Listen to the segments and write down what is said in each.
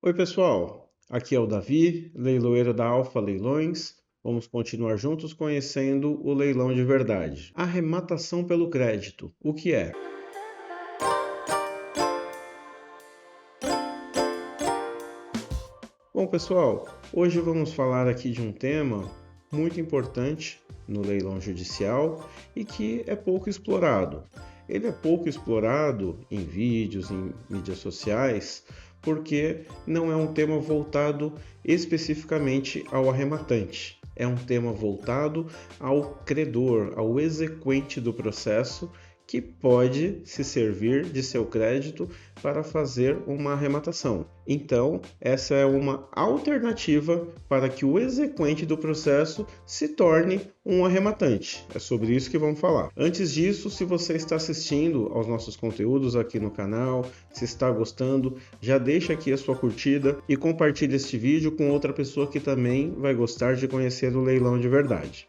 Oi, pessoal. Aqui é o Davi, leiloeiro da Alfa Leilões. Vamos continuar juntos conhecendo o leilão de verdade. Arrematação pelo crédito. O que é? Bom, pessoal, hoje vamos falar aqui de um tema muito importante no leilão judicial e que é pouco explorado. Ele é pouco explorado em vídeos, em mídias sociais, porque não é um tema voltado especificamente ao arrematante. É um tema voltado ao credor, ao exequente do processo, que pode se servir de seu crédito para fazer uma arrematação. Então, essa é uma alternativa para que o exequente do processo se torne um arrematante. É sobre isso que vamos falar. Antes disso, se você está assistindo aos nossos conteúdos aqui no canal, se está gostando, já deixa aqui a sua curtida e compartilhe este vídeo com outra pessoa que também vai gostar de conhecer o leilão de verdade.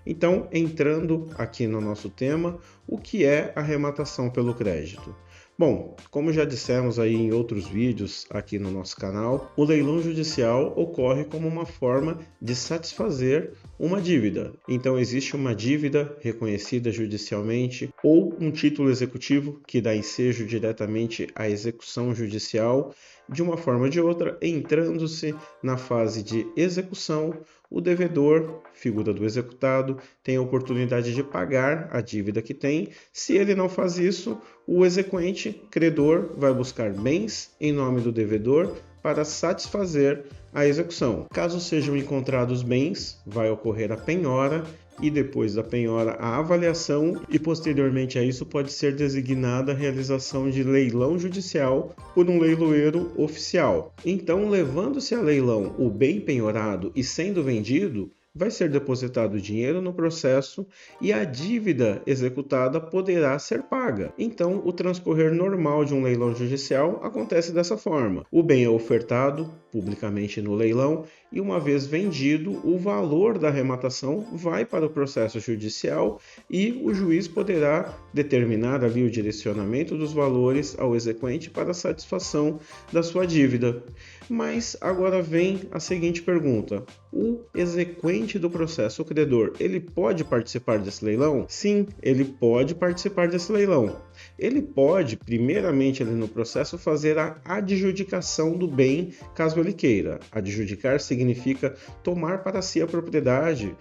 Então, entrando aqui no nosso tema, o que é arrematação pelo crédito? Bom, como já dissemos aí em outros vídeos aqui no nosso canal, o leilão judicial ocorre como uma forma de satisfazer uma dívida. Então existe uma dívida reconhecida judicialmente ou um título executivo que dá ensejo diretamente à execução judicial. De uma forma ou de outra, entrando-se na fase de execução, o devedor, figura do executado, tem a oportunidade de pagar a dívida que tem. Se ele não faz isso, o exequente, credor, vai buscar bens em nome do devedor para satisfazer a execução. Caso sejam encontrados bens, vai ocorrer a penhora e depois da penhora a avaliação e posteriormente a isso pode ser designada a realização de leilão judicial por um leiloeiro oficial. Então, levando-se a leilão o bem penhorado e sendo vendido, vai ser depositado dinheiro no processo e a dívida executada poderá ser paga. Então, o transcorrer normal de um leilão judicial acontece dessa forma. O bem é ofertado publicamente no leilão e, uma vez vendido, o valor da arrematação vai para o processo judicial e o juiz poderá determinar ali o direcionamento dos valores ao exequente para a satisfação da sua dívida. Mas agora vem a seguinte pergunta: o exequente do processo, o credor, ele pode participar desse leilão? Sim, ele pode participar desse leilão. Ele pode, primeiramente ali no processo, fazer a adjudicação do bem, caso ele queira. Adjudicar significa tomar para si a propriedade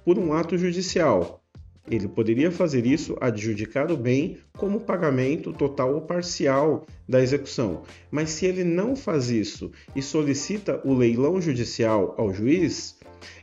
por um ato judicial. Ele poderia fazer isso, adjudicar o bem como pagamento total ou parcial da execução. Mas se ele não faz isso e solicita o leilão judicial ao juiz,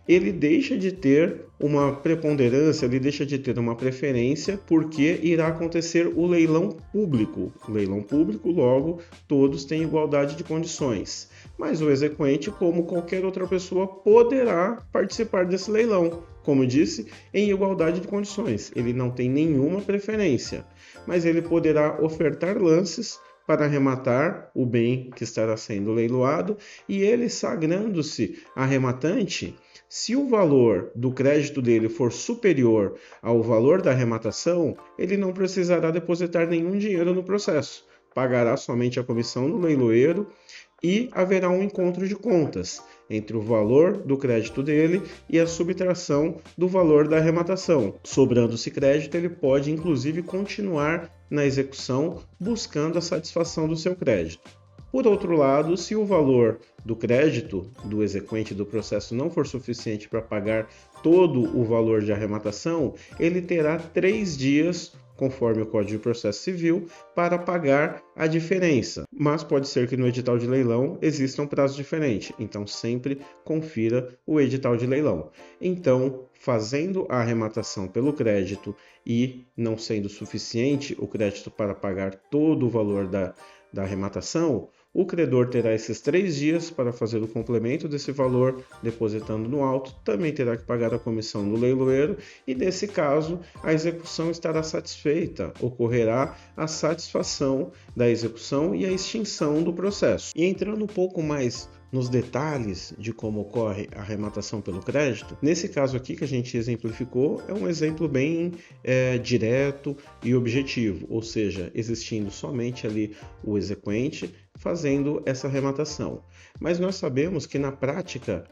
ele deixa de ter uma preponderância, ele deixa de ter uma preferência, porque irá acontecer o leilão público. O leilão público, logo, todos têm igualdade de condições. Mas o exequente, como qualquer outra pessoa, poderá participar desse leilão. Como disse, em igualdade de condições. Ele não tem nenhuma preferência, mas ele poderá ofertar lances para arrematar o bem que estará sendo leiloado e ele, sagrando-se arrematante, se o valor do crédito dele for superior ao valor da arrematação, ele não precisará depositar nenhum dinheiro no processo. Pagará somente a comissão do leiloeiro e haverá um encontro de contas entre o valor do crédito dele e a subtração do valor da arrematação. Sobrando-se crédito, ele pode inclusive continuar na execução buscando a satisfação do seu crédito. Por outro lado, se o valor do crédito do exequente do processo não for suficiente para pagar todo o valor de arrematação, ele terá 3 dias, conforme o Código de Processo Civil, para pagar a diferença. Mas pode ser que no edital de leilão exista um prazo diferente, então sempre confira o edital de leilão. Então, fazendo a arrematação pelo crédito e não sendo suficiente o crédito para pagar todo o valor da arrematação, o credor terá esses 3 dias para fazer o complemento desse valor, depositando no auto, também terá que pagar a comissão do leiloeiro e, nesse caso, a execução estará satisfeita, ocorrerá a satisfação da execução e a extinção do processo. E entrando um pouco mais nos detalhes de como ocorre a arrematação pelo crédito, nesse caso aqui que a gente exemplificou, é um exemplo bem direto e objetivo, ou seja, existindo somente ali o exequente fazendo essa arrematação. Mas nós sabemos que na prática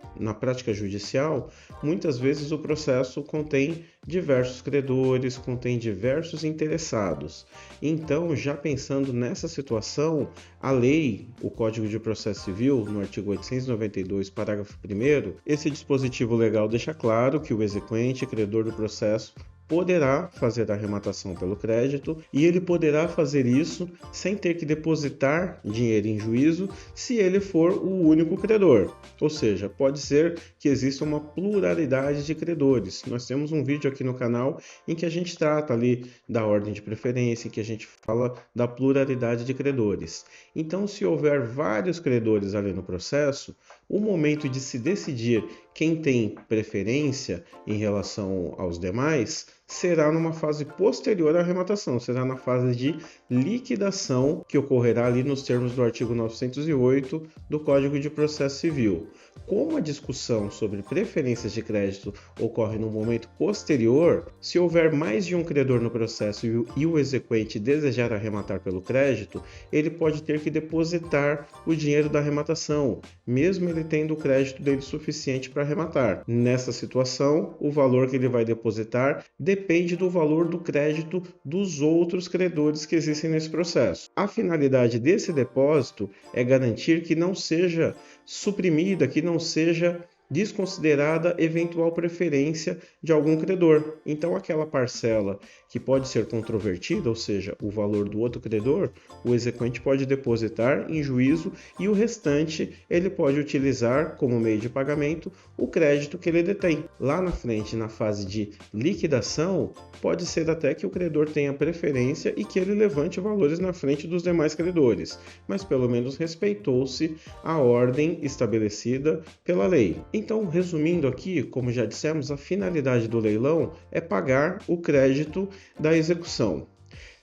judicial, muitas vezes o processo contém diversos credores, contém diversos interessados. Então, já pensando nessa situação, a lei, o Código de Processo Civil, no artigo 892, parágrafo 1º, esse dispositivo legal deixa claro que o exequente, credor do processo, poderá fazer a arrematação pelo crédito e ele poderá fazer isso sem ter que depositar dinheiro em juízo se ele for o único credor. Ou seja, pode ser que exista uma pluralidade de credores. Nós temos um vídeo aqui no canal em que a gente trata ali da ordem de preferência, em que a gente fala da pluralidade de credores. Então, se houver vários credores ali no processo, o momento de se decidir quem tem preferência em relação aos demais será numa fase posterior à arrematação, será na fase de liquidação que ocorrerá ali nos termos do artigo 908 do Código de Processo Civil. Como a discussão sobre preferências de crédito ocorre no momento posterior, se houver mais de um credor no processo e o exequente desejar arrematar pelo crédito, ele pode ter que depositar o dinheiro da arrematação, mesmo ele tendo o crédito dele suficiente para arrematar. Nessa situação, o valor que ele vai depositar depende do valor do crédito dos outros credores que existem nesse processo. A finalidade desse depósito é garantir que não seja suprimida, que não seja desconsiderada eventual preferência de algum credor. Então, aquela parcela que pode ser controvertida, ou seja, o valor do outro credor, o exequente pode depositar em juízo e o restante ele pode utilizar como meio de pagamento o crédito que ele detém. Lá na frente, na fase de liquidação, pode ser até que o credor tenha preferência e que ele levante valores na frente dos demais credores, mas pelo menos respeitou-se a ordem estabelecida pela lei. Então, resumindo aqui, como já dissemos, a finalidade do leilão é pagar o crédito da execução.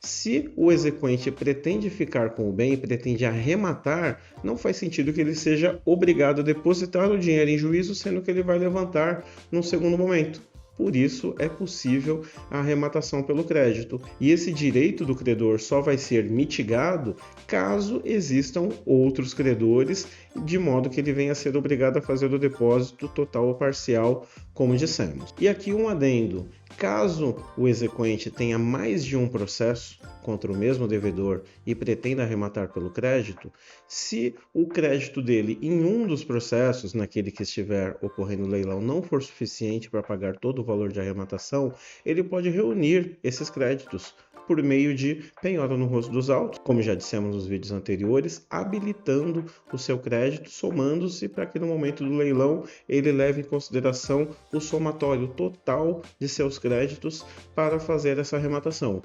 Se o exequente pretende ficar com o bem, pretende arrematar, não faz sentido que ele seja obrigado a depositar o dinheiro em juízo, sendo que ele vai levantar num segundo momento. Por isso, é possível a arrematação pelo crédito. E esse direito do credor só vai ser mitigado caso existam outros credores, de modo que ele venha a ser obrigado a fazer o depósito total ou parcial, como dissemos. E aqui um adendo. Caso o exequente tenha mais de um processo contra o mesmo devedor e pretenda arrematar pelo crédito, se o crédito dele em um dos processos, naquele que estiver ocorrendo o leilão, não for suficiente para pagar todo o valor de arrematação, ele pode reunir esses créditos por meio de penhora no rosto dos autos, como já dissemos nos vídeos anteriores, habilitando o seu crédito, somando-se para que no momento do leilão ele leve em consideração o somatório total de seus créditos para fazer essa arrematação.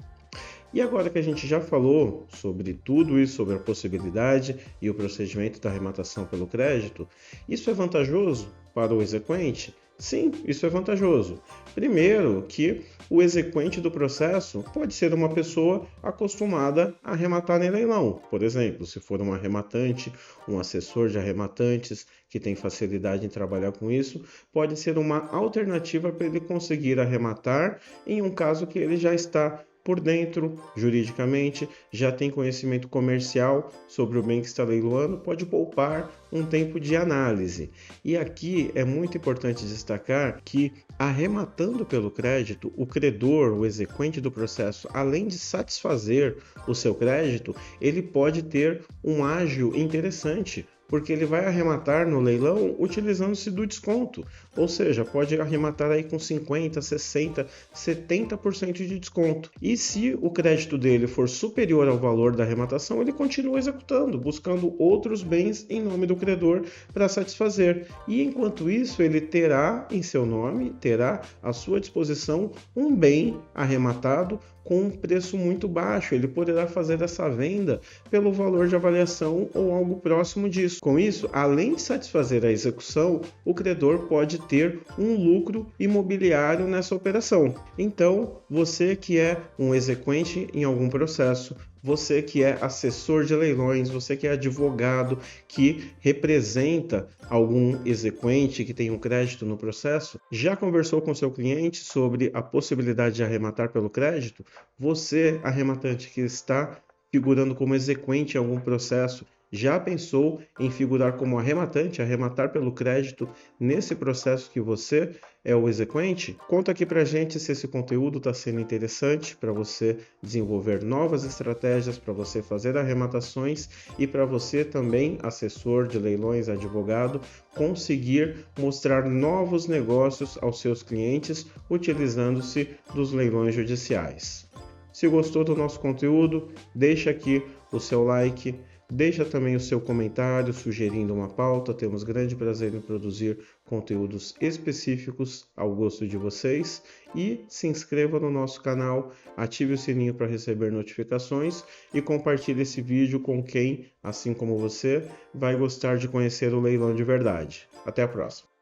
E agora que a gente já falou sobre tudo isso, sobre a possibilidade e o procedimento da arrematação pelo crédito, isso é vantajoso para o exequente? Sim, isso é vantajoso. Primeiro, que o exequente do processo pode ser uma pessoa acostumada a arrematar em leilão. Por exemplo, se for um arrematante, um assessor de arrematantes que tem facilidade em trabalhar com isso, pode ser uma alternativa para ele conseguir arrematar em um caso que ele já está por dentro, juridicamente, já tem conhecimento comercial sobre o bem que está leiloando, pode poupar um tempo de análise. E aqui é muito importante destacar que, arrematando pelo crédito, o credor, o exequente do processo, além de satisfazer o seu crédito, ele pode ter um ágio interessante, porque ele vai arrematar no leilão utilizando-se do desconto, ou seja, pode arrematar aí com 50%, 60%, 70% de desconto. E se o crédito dele for superior ao valor da arrematação, ele continua executando, buscando outros bens em nome do credor para satisfazer. E enquanto isso, ele terá em seu nome, terá à sua disposição um bem arrematado com um preço muito baixo. Ele poderá fazer essa venda pelo valor de avaliação ou algo próximo disso. Com isso, além de satisfazer a execução, o credor pode ter um lucro imobiliário nessa operação. Então, você que é um exequente em algum processo, você que é assessor de leilões, você que é advogado, que representa algum exequente que tem um crédito no processo, já conversou com seu cliente sobre a possibilidade de arrematar pelo crédito? Você, arrematante que está figurando como exequente em algum processo, Já pensou em figurar como arrematante, arrematar pelo crédito nesse processo que você é o exequente? Conta aqui pra gente se esse conteúdo está sendo interessante para você desenvolver novas estratégias, para você fazer arrematações e para você também, assessor de leilões, advogado, conseguir mostrar novos negócios aos seus clientes utilizando-se dos leilões judiciais. Se gostou do nosso conteúdo, deixa aqui o seu like, deixa também o seu comentário sugerindo uma pauta. Temos grande prazer em produzir conteúdos específicos ao gosto de vocês. E se inscreva no nosso canal, ative o sininho para receber notificações e compartilhe esse vídeo com quem, assim como você, vai gostar de conhecer o leilão de verdade. Até a próxima!